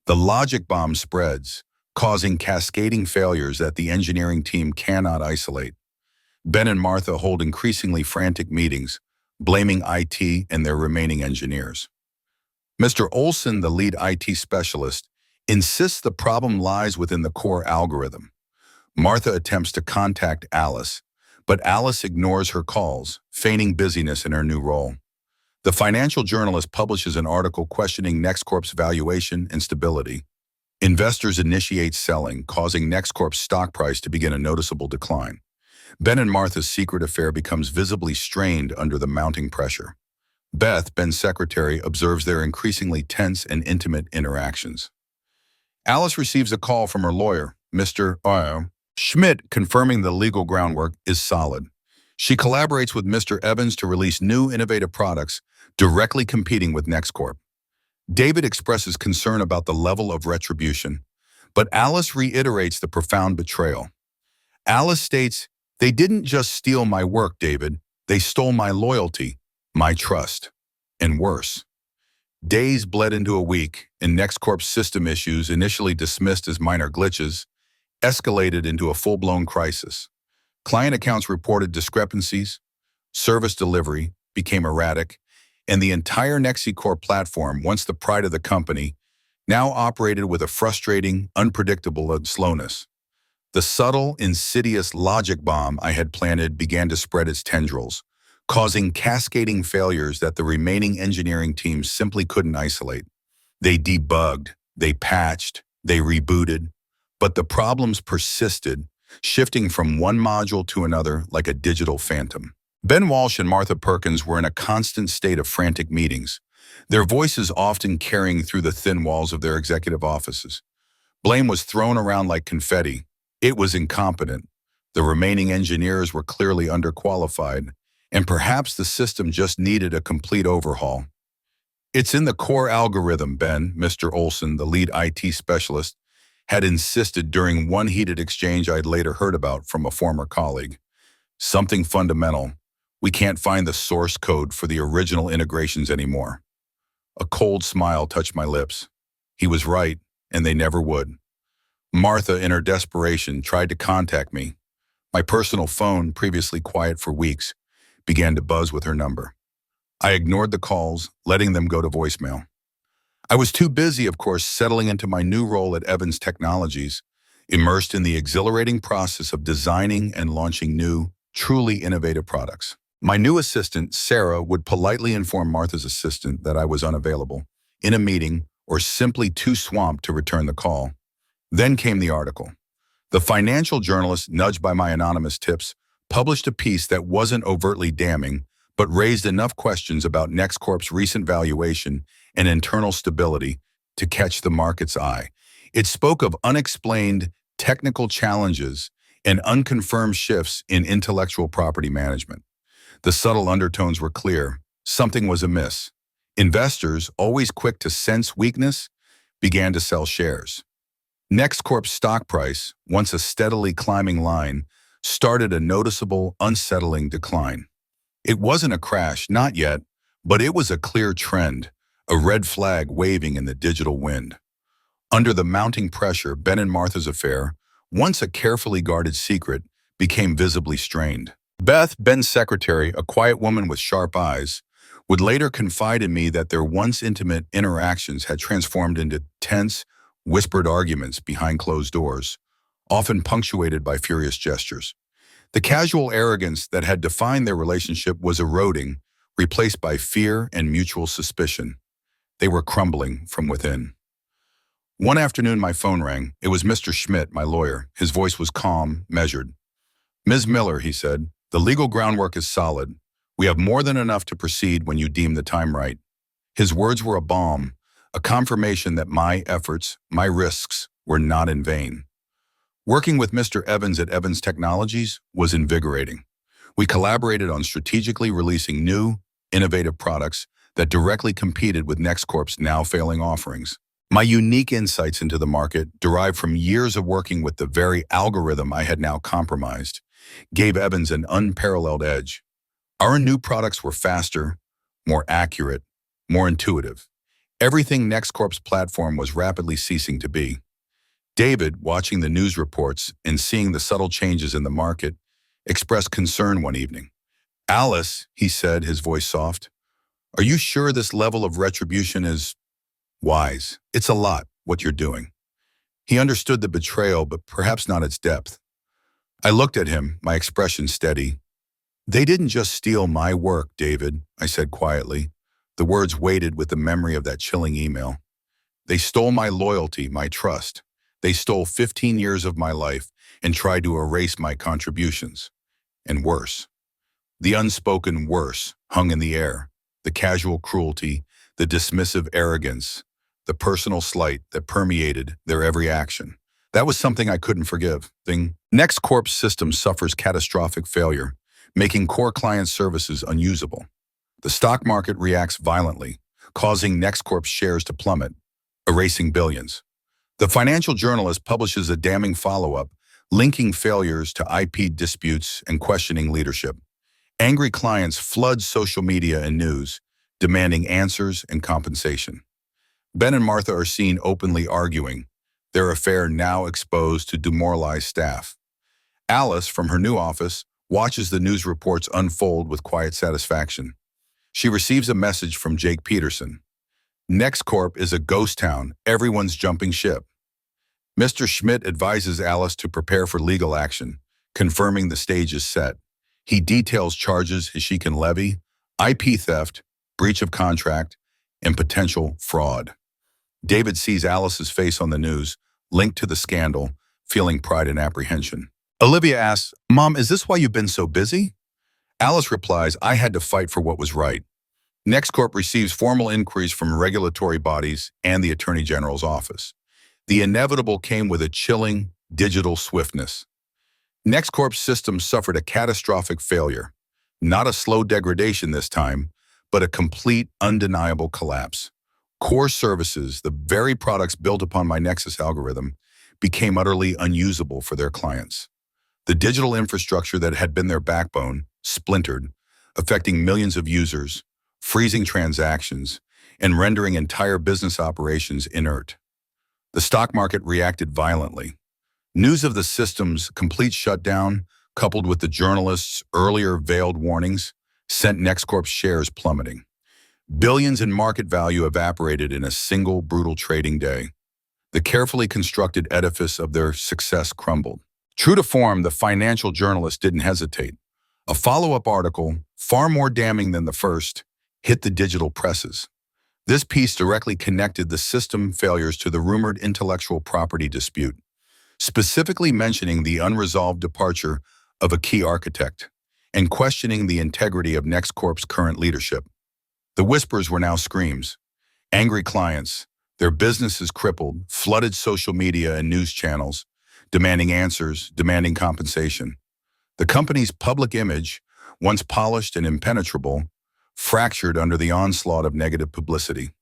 The logic bomb spreads, causing cascading failures that the engineering team cannot isolate. Ben and Martha hold increasingly frantic meetings, blaming IT and their remaining engineers. Mr. Olson, the lead IT specialist, insists the problem lies within the core algorithm. Martha attempts to contact Alice, but Alice ignores her calls, feigning busyness in her new role. The financial journalist publishes an article questioning NEX Corp's valuation and stability. Investors initiate selling, causing NEX Corp's stock price to begin a noticeable decline. Ben and Martha's secret affair becomes visibly strained under the mounting pressure. Beth, Ben's secretary, observes their increasingly tense and intimate interactions. Alice receives a call from her lawyer, Mr. Schmidt, confirming the legal groundwork is solid. She collaborates with Mr. Evans to release new innovative products directly competing with NEX Corp. David expresses concern about the level of retribution, but Alice reiterates the profound betrayal. Alice states, "They didn't just steal my work, David. They stole my loyalty, my trust, and worse." Days bled into a week, and NEX Corp's system issues, initially dismissed as minor glitches, escalated into a full-blown crisis. Client accounts reported discrepancies, service delivery became erratic, and the entire NEX Corp platform, once the pride of the company, now operated with a frustrating, unpredictable slowness. The subtle, insidious logic bomb I had planted began to spread its tendrils, causing cascading failures that the remaining engineering teams simply couldn't isolate. They debugged, they patched, they rebooted, but the problems persisted, shifting from one module to another like a digital phantom. Ben Walsh and Martha Perkins were in a constant state of frantic meetings, their voices often carrying through the thin walls of their executive offices. Blame was thrown around like confetti. It was incompetent. The remaining engineers were clearly underqualified, and perhaps the system just needed a complete overhaul. "It's in the core algorithm, Ben," Mr. Olson, the lead IT specialist, had insisted during one heated exchange I'd later heard about from a former colleague. "Something fundamental. We can't find the source code for the original integrations anymore." A cold smile touched my lips. He was right, and they never would. Martha, in her desperation, tried to contact me. My personal phone, previously quiet for weeks, began to buzz with her number. I ignored the calls, letting them go to voicemail. I was too busy, of course, settling into my new role at Evans Technologies, immersed in the exhilarating process of designing and launching new, truly innovative products. My new assistant, Sarah, would politely inform Martha's assistant that I was unavailable, in a meeting, or simply too swamped to return the call. Then came the article. The financial journalist, nudged by my anonymous tips, published a piece that wasn't overtly damning, but raised enough questions about NEX Corp's recent valuation and internal stability to catch the market's eye. It spoke of unexplained technical challenges and unconfirmed shifts in intellectual property management. The subtle undertones were clear. Something was amiss. Investors, always quick to sense weakness, began to sell shares. NEX Corp's stock price, once a steadily climbing line, started a noticeable, unsettling decline. It wasn't a crash, not yet, but it was a clear trend, a red flag waving in the digital wind. Under the mounting pressure, Ben and Martha's affair, once a carefully guarded secret, became visibly strained. Beth, Ben's secretary, a quiet woman with sharp eyes, would later confide in me that their once intimate interactions had transformed into tense, whispered arguments behind closed doors, often punctuated by furious gestures. The casual arrogance that had defined their relationship was eroding, replaced by fear and mutual suspicion. They were crumbling from within. One afternoon my phone rang. It was Mr. Schmidt, my lawyer. His voice was calm, measured. "Ms. Miller," he said, "the legal groundwork is solid. We have more than enough to proceed when you deem the time right." His words were a balm, a confirmation that my efforts, my risks, were not in vain. Working with Mr. Evans at Evans Technologies was invigorating. We collaborated on strategically releasing new, innovative products that directly competed with NEX Corp's now failing offerings. My unique insights into the market, derived from years of working with the very algorithm I had now compromised, gave Evans an unparalleled edge. Our new products were faster, more accurate, more intuitive. Everything NEX Corp's platform was rapidly ceasing to be. David, watching the news reports and seeing the subtle changes in the market, expressed concern one evening. "Alice," he said, his voice soft, "are you sure this level of retribution is wise? It's a lot, what you're doing." He understood the betrayal, but perhaps not its depth. I looked at him, my expression steady. "They didn't just steal my work, David," I said quietly. The words weighted with the memory of that chilling email. "They stole my loyalty, my trust. They stole 15 years of my life and tried to erase my contributions. And worse." The unspoken worse hung in the air. the casual cruelty, the dismissive arrogance, the personal slight that permeated their every action. That was something I couldn't forgive. NEX Corp's system suffers catastrophic failure, making core client services unusable. The stock market reacts violently, causing NEX Corp's shares to plummet, erasing billions. The financial journalist publishes a damning follow-up, linking failures to IP disputes and questioning leadership. Angry clients flood social media and news, demanding answers and compensation. Ben and Martha are seen openly arguing, their affair now exposed to demoralized staff. Alice, from her new office, watches the news reports unfold with quiet satisfaction. She receives a message from Jake Peterson. NEX Corp is a ghost town, everyone's jumping ship. Mr. Schmidt advises Alice to prepare for legal action, confirming the stage is set. He details charges she can levy, IP theft, breach of contract, and potential fraud. David sees Alice's face on the news, linked to the scandal, feeling pride and apprehension. Olivia asks, "Mom, is this why you've been so busy?" Alice replies, "I had to fight for what was right." NEX Corp receives formal inquiries from regulatory bodies and the Attorney General's office. The inevitable came with a chilling, digital swiftness. NEX Corp's system suffered a catastrophic failure. Not a slow degradation this time, but a complete, undeniable collapse. Core services, the very products built upon my Nexus algorithm, became utterly unusable for their clients. The digital infrastructure that had been their backbone splintered, affecting millions of users, freezing transactions, and rendering entire business operations inert. The stock market reacted violently. News of the system's complete shutdown, coupled with the journalists' earlier veiled warnings, sent NEX Corp's shares plummeting. Billions in market value evaporated in a single brutal trading day. The carefully constructed edifice of their success crumbled. True to form, the financial journalist didn't hesitate. A follow-up article, far more damning than the first, hit the digital presses. This piece directly connected the system failures to the rumored intellectual property dispute, specifically mentioning the unresolved departure of a key architect and questioning the integrity of NEX Corp's current leadership. The whispers were now screams. Angry clients, their businesses crippled, flooded social media and news channels, demanding answers, demanding compensation. The company's public image, once polished and impenetrable, fractured under the onslaught of negative publicity.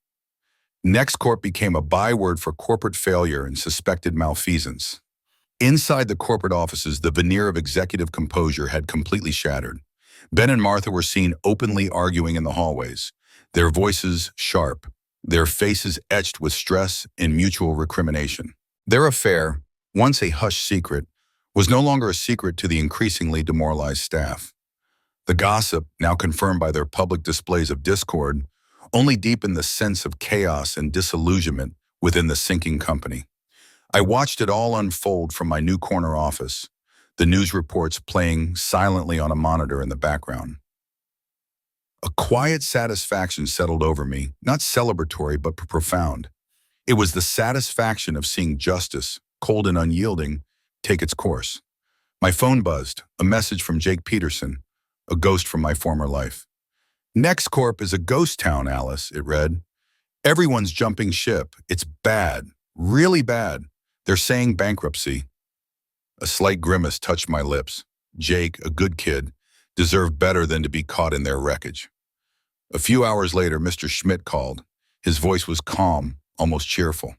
NEX Corp became a byword for corporate failure and suspected malfeasance. Inside the corporate offices, the veneer of executive composure had completely shattered. Ben and Martha were seen openly arguing in the hallways, their voices sharp, their faces etched with stress and mutual recrimination. Their affair, once a hushed secret, was no longer a secret to the increasingly demoralized staff. The gossip, now confirmed by their public displays of discord, only deepened the sense of chaos and disillusionment within the sinking company. I watched it all unfold from my new corner office, the news reports playing silently on a monitor in the background. A quiet satisfaction settled over me, not celebratory but profound. It was the satisfaction of seeing justice, cold and unyielding, take its course. My phone buzzed, a message from Jake Peterson, a ghost from my former life. "NEX Corp is a ghost town, Alice," it read. "Everyone's jumping ship. It's bad, really bad. They're saying bankruptcy." A slight grimace touched my lips. Jake, a good kid, deserved better than to be caught in their wreckage. A few hours later, Mr. Schmidt called. His voice was calm, almost cheerful.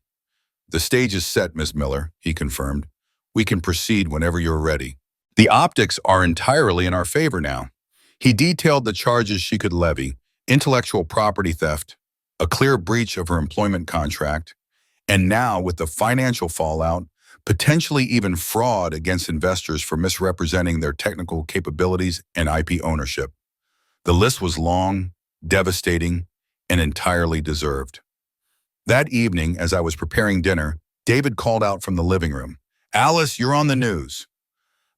"The stage is set, Miss Miller," he confirmed. "We can proceed whenever you're ready. The optics are entirely in our favor now." He detailed the charges she could levy: intellectual property theft, a clear breach of her employment contract, and now, with the financial fallout, potentially even fraud against investors for misrepresenting their technical capabilities and IP ownership. The list was long, devastating, and entirely deserved. That evening, as I was preparing dinner, David called out from the living room, "Alice, you're on the news."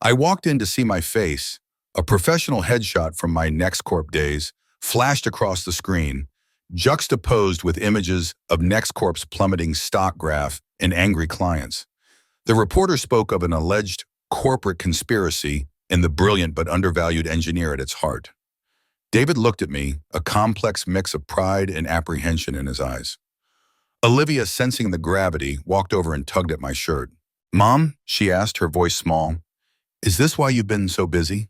I walked in to see my face. A professional headshot from my NEX Corp days flashed across the screen, juxtaposed with images of NEX Corp's plummeting stock graph and angry clients. The reporter spoke of an alleged corporate conspiracy and the brilliant but undervalued engineer at its heart. David looked at me, a complex mix of pride and apprehension in his eyes. Olivia, sensing the gravity, walked over and tugged at my shirt. "Mom," she asked, her voice small, "is this why you've been so busy?"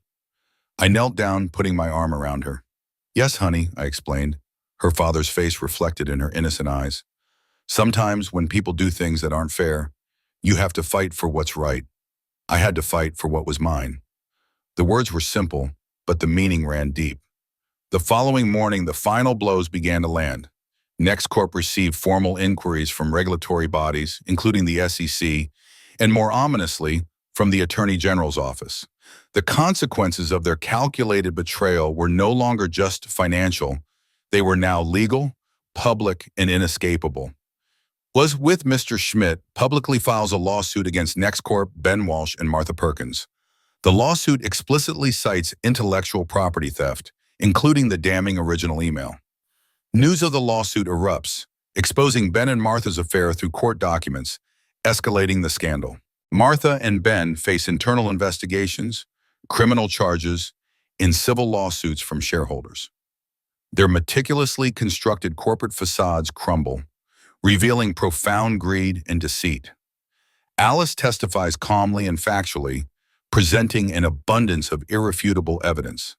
I knelt down, putting my arm around her. "Yes, honey," I explained. Her father's face reflected in her innocent eyes. "Sometimes when people do things that aren't fair, you have to fight for what's right. I had to fight for what was mine." The words were simple, but the meaning ran deep. The following morning, the final blows began to land. NEX Corp received formal inquiries from regulatory bodies, including the SEC, and more ominously, from the Attorney General's office. The consequences of their calculated betrayal were no longer just financial. They were now legal, public, and inescapable. Was with Mr. Schmidt publicly files a lawsuit against NEX Corp, Ben Walsh, and Martha Perkins. The lawsuit explicitly cites intellectual property theft, including the damning original email. News of the lawsuit erupts, exposing Ben and Martha's affair through court documents, escalating the scandal. Martha and Ben face internal investigations, criminal charges, and civil lawsuits from shareholders. Their meticulously constructed corporate facades crumble, revealing profound greed and deceit. Alice testifies calmly and factually, presenting an abundance of irrefutable evidence.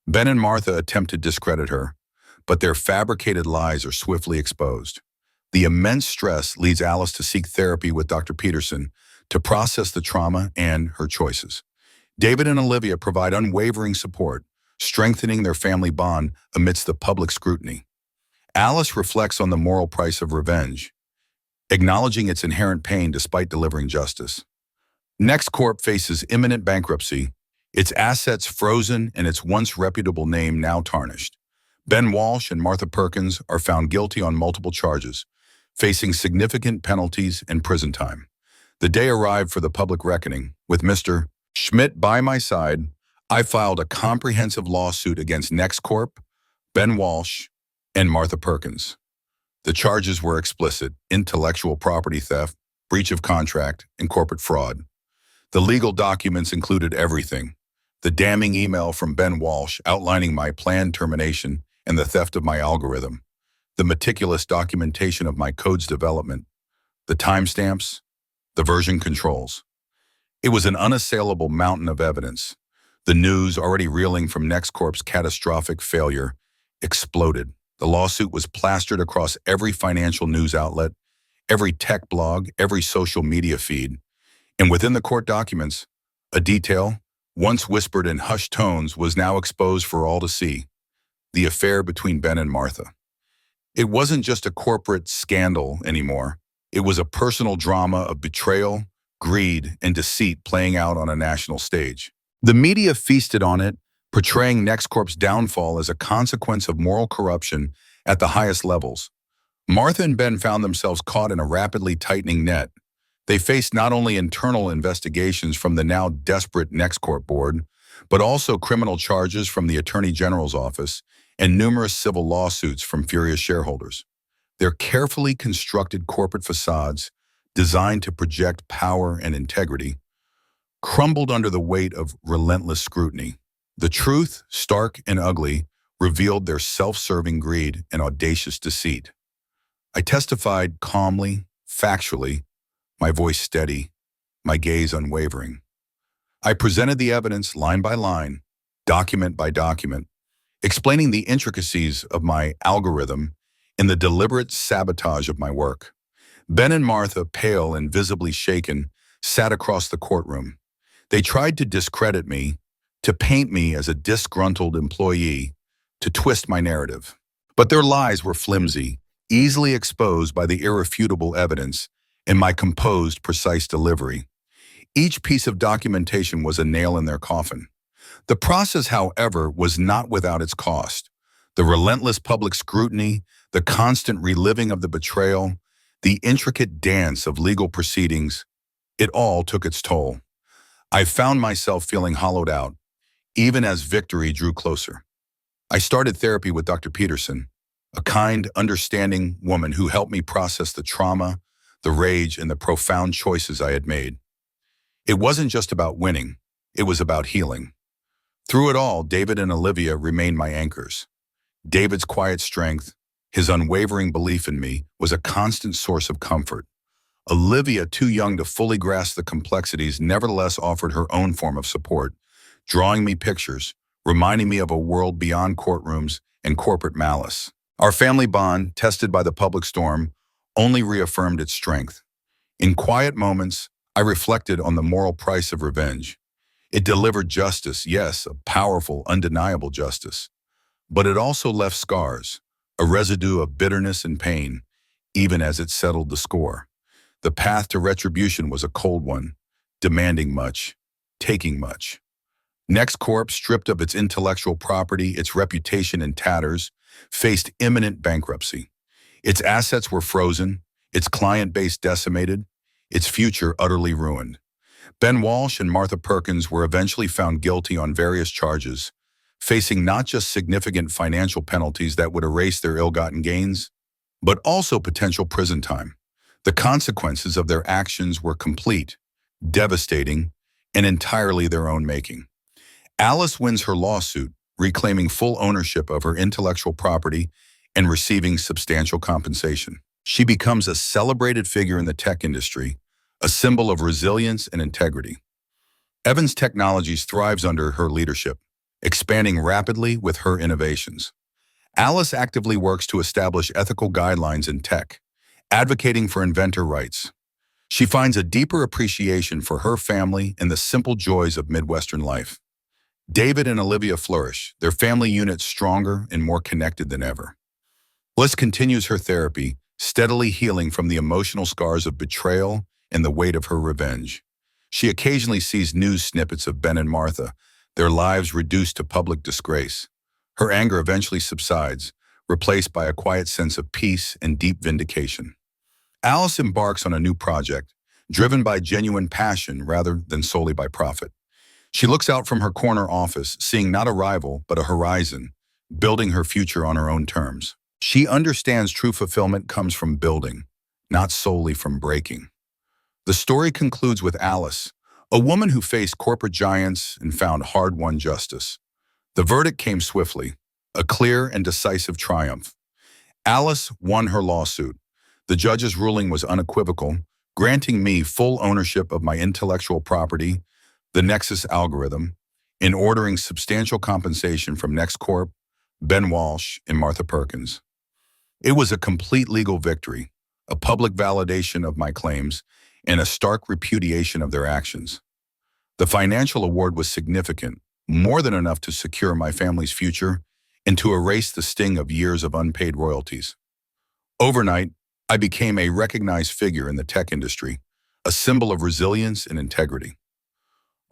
Ben and Martha attempt to discredit her, but their fabricated lies are swiftly exposed. The immense stress leads Alice to seek therapy with Dr. Peterson to process the trauma and her choices. David and Olivia provide unwavering support, strengthening their family bond amidst the public scrutiny. Alice reflects on the moral price of revenge, acknowledging its inherent pain despite delivering justice. NEX Corp faces imminent bankruptcy, its assets frozen and its once reputable name now tarnished. Ben Walsh and Martha Perkins are found guilty on multiple charges, facing significant penalties and prison time. The day arrived for the public reckoning. With Mr. Schmidt by my side, I filed a comprehensive lawsuit against NEX Corp, Ben Walsh, and Martha Perkins. The charges were explicit: intellectual property theft, breach of contract, and corporate fraud. The legal documents included everything: the damning email from Ben Walsh outlining my planned termination and the theft of my algorithm, the meticulous documentation of my code's development, the timestamps, the version controls. It was an unassailable mountain of evidence. The news, already reeling from NEX Corp's catastrophic failure, exploded. The lawsuit was plastered across every financial news outlet, every tech blog, every social media feed. And within the court documents, a detail, once whispered in hushed tones, was now exposed for all to see: the affair between Ben and Martha. It wasn't just a corporate scandal anymore. It was a personal drama of betrayal, greed, and deceit playing out on a national stage. The media feasted on it, portraying NEX Corp's downfall as a consequence of moral corruption at the highest levels. Martha and Ben found themselves caught in a rapidly tightening net. They faced not only internal investigations from the now desperate NEX Corp board, but also criminal charges from the Attorney General's office and numerous civil lawsuits from furious shareholders. Their carefully constructed corporate facades, designed to project power and integrity, crumbled under the weight of relentless scrutiny. The truth, stark and ugly, revealed their self-serving greed and audacious deceit. I testified calmly, factually, my voice steady, my gaze unwavering. I presented the evidence line by line, document by document, explaining the intricacies of my algorithm and the deliberate sabotage of my work. Ben and Martha, pale and visibly shaken, sat across the courtroom. They tried to discredit me, to paint me as a disgruntled employee, to twist my narrative. But their lies were flimsy, easily exposed by the irrefutable evidence and my composed, precise delivery. Each piece of documentation was a nail in their coffin. The process, however, was not without its cost. The relentless public scrutiny, the constant reliving of the betrayal, the intricate dance of legal proceedings, it all took its toll. I found myself feeling hollowed out, even as victory drew closer. I started therapy with Dr. Peterson, a kind, understanding woman who helped me process the trauma, the rage, and the profound choices I had made. It wasn't just about winning, it was about healing. Through it all, David and Olivia remained my anchors. David's quiet strength, his unwavering belief in me, was a constant source of comfort. Olivia, too young to fully grasp the complexities, nevertheless offered her own form of support, drawing me pictures, reminding me of a world beyond courtrooms and corporate malice. Our family bond, tested by the public storm, only reaffirmed its strength. In quiet moments, I reflected on the moral price of revenge. It delivered justice, yes, a powerful, undeniable justice. But it also left scars, a residue of bitterness and pain, even as it settled the score. The path to retribution was a cold one, demanding much, taking much. NEX Corp, stripped of its intellectual property, its reputation in tatters, faced imminent bankruptcy. Its assets were frozen, its client base decimated, its future utterly ruined. Ben Walsh and Martha Perkins were eventually found guilty on various charges, facing not just significant financial penalties that would erase their ill-gotten gains, but also potential prison time. The consequences of their actions were complete, devastating, and entirely their own making. Alice wins her lawsuit, reclaiming full ownership of her intellectual property and receiving substantial compensation. She becomes a celebrated figure in the tech industry, a symbol of resilience and integrity. Evans Technologies thrives under her leadership, expanding rapidly with her innovations. Alice actively works to establish ethical guidelines in tech, advocating for inventor rights. She finds a deeper appreciation for her family and the simple joys of Midwestern life. David and Olivia flourish, their family unit stronger and more connected than ever. Bliss continues her therapy, steadily healing from the emotional scars of betrayal and the weight of her revenge. She occasionally sees news snippets of Ben and Martha, their lives reduced to public disgrace. Her anger eventually subsides, replaced by a quiet sense of peace and deep vindication. Alice embarks on a new project, driven by genuine passion rather than solely by profit. She looks out from her corner office, seeing not a rival, but a horizon, building her future on her own terms. She understands true fulfillment comes from building, not solely from breaking. The story concludes with Alice, a woman who faced corporate giants and found hard-won justice. The verdict came swiftly, a clear and decisive triumph. Alice won her lawsuit. The judge's ruling was unequivocal, granting me full ownership of my intellectual property, the Nexus algorithm, in ordering substantial compensation from NEX Corp, Ben Walsh, and Martha Perkins. It was a complete legal victory, a public validation of my claims, and a stark repudiation of their actions. The financial award was significant, more than enough to secure my family's future and to erase the sting of years of unpaid royalties. Overnight, I became a recognized figure in the tech industry, a symbol of resilience and integrity.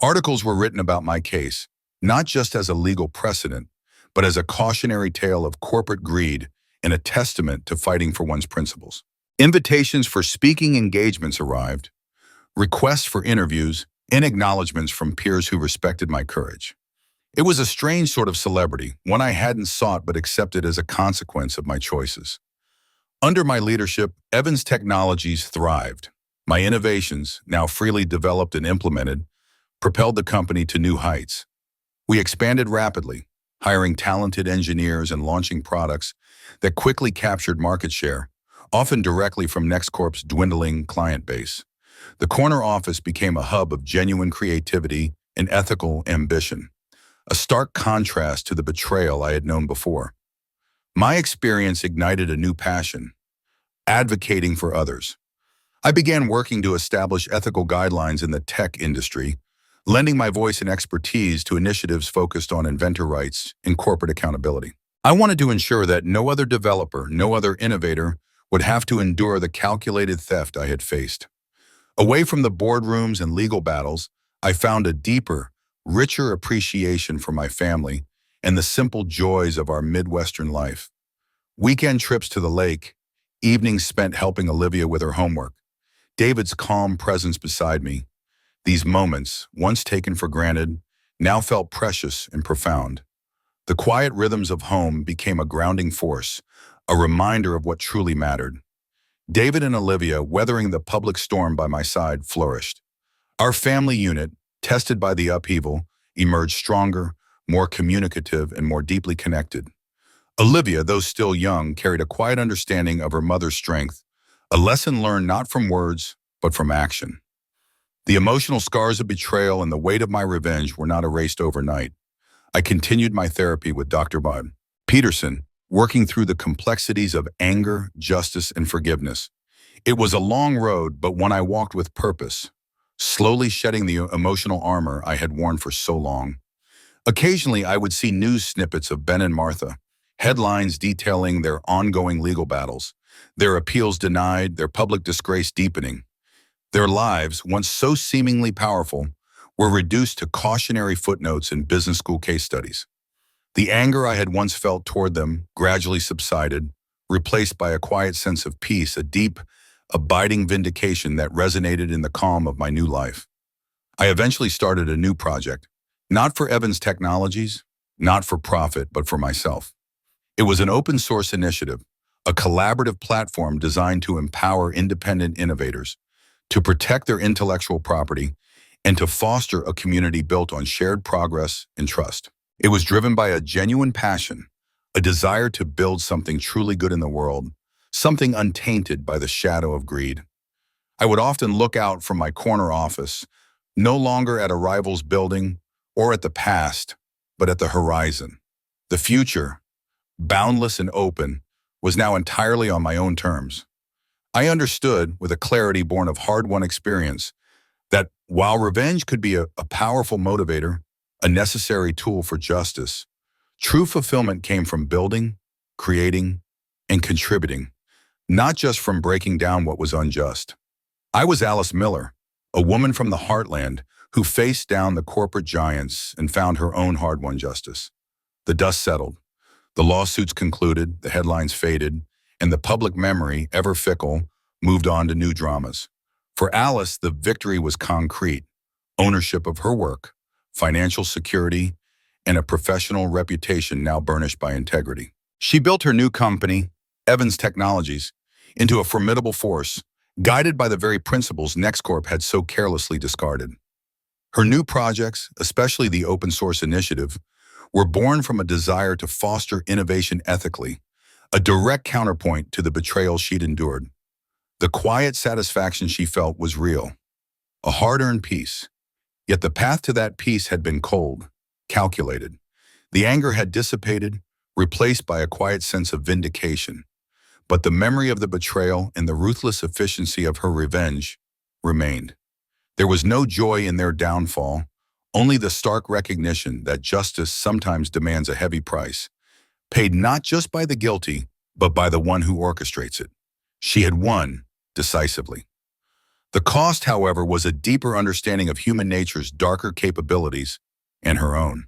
Articles were written about my case, not just as a legal precedent, but as a cautionary tale of corporate greed and a testament to fighting for one's principles. Invitations for speaking engagements arrived, requests for interviews, and acknowledgments from peers who respected my courage. It was a strange sort of celebrity, one I hadn't sought but accepted as a consequence of my choices. Under my leadership, Evans Technologies thrived. My innovations, now freely developed and implemented, propelled the company to new heights. We expanded rapidly, hiring talented engineers and launching products that quickly captured market share, often directly from NEX Corp's dwindling client base. The corner office became a hub of genuine creativity and ethical ambition, a stark contrast to the betrayal I had known before. My experience ignited a new passion, advocating for others. I began working to establish ethical guidelines in the tech industry, lending my voice and expertise to initiatives focused on inventor rights and corporate accountability. I wanted to ensure that no other developer, no other innovator would have to endure the calculated theft I had faced. Away from the boardrooms and legal battles, I found a deeper, richer appreciation for my family and the simple joys of our Midwestern life. Weekend trips to the lake, evenings spent helping Olivia with her homework, David's calm presence beside me. These moments, once taken for granted, now felt precious and profound. The quiet rhythms of home became a grounding force, a reminder of what truly mattered. David and Olivia, weathering the public storm by my side, flourished. Our family unit, tested by the upheaval, emerged stronger, more communicative, and more deeply connected. Olivia, though still young, carried a quiet understanding of her mother's strength, a lesson learned not from words, but from action. The emotional scars of betrayal and the weight of my revenge were not erased overnight. I continued my therapy with Dr. Bob Peterson, working through the complexities of anger, justice, and forgiveness. It was a long road, but one I walked with purpose, slowly shedding the emotional armor I had worn for so long. Occasionally, I would see news snippets of Ben and Martha, headlines detailing their ongoing legal battles, their appeals denied, their public disgrace deepening. Their lives, once so seemingly powerful, were reduced to cautionary footnotes in business school case studies. The anger I had once felt toward them gradually subsided, replaced by a quiet sense of peace, a deep, abiding vindication that resonated in the calm of my new life. I eventually started a new project, not for Evans Technologies, not for profit, but for myself. It was an open source initiative, a collaborative platform designed to empower independent innovators, to protect their intellectual property, and to foster a community built on shared progress and trust. It was driven by a genuine passion, a desire to build something truly good in the world, something untainted by the shadow of greed. I would often look out from my corner office, no longer at a rival's building or at the past, but at the horizon. The future, boundless and open, was now entirely on my own terms. I understood, with a clarity born of hard-won experience, that while revenge could be a powerful motivator, a necessary tool for justice, true fulfillment came from building, creating, and contributing, not just from breaking down what was unjust. I was Alice Miller, a woman from the heartland who faced down the corporate giants and found her own hard-won justice. The dust settled. The lawsuits concluded, the headlines faded, and the public memory, ever fickle, moved on to new dramas. For Alice, the victory was concrete: ownership of her work, financial security, and a professional reputation now burnished by integrity. She built her new company, Evans Technologies, into a formidable force, guided by the very principles NEX Corp had so carelessly discarded. Her new projects, especially the open source initiative, were born from a desire to foster innovation ethically, a direct counterpoint to the betrayal she'd endured. The quiet satisfaction she felt was real, a hard-earned peace. Yet the path to that peace had been cold, calculated. The anger had dissipated, replaced by a quiet sense of vindication. But the memory of the betrayal and the ruthless efficiency of her revenge remained. There was no joy in their downfall, only the stark recognition that justice sometimes demands a heavy price, paid not just by the guilty, but by the one who orchestrates it. She had won decisively. The cost, however, was a deeper understanding of human nature's darker capabilities and her own.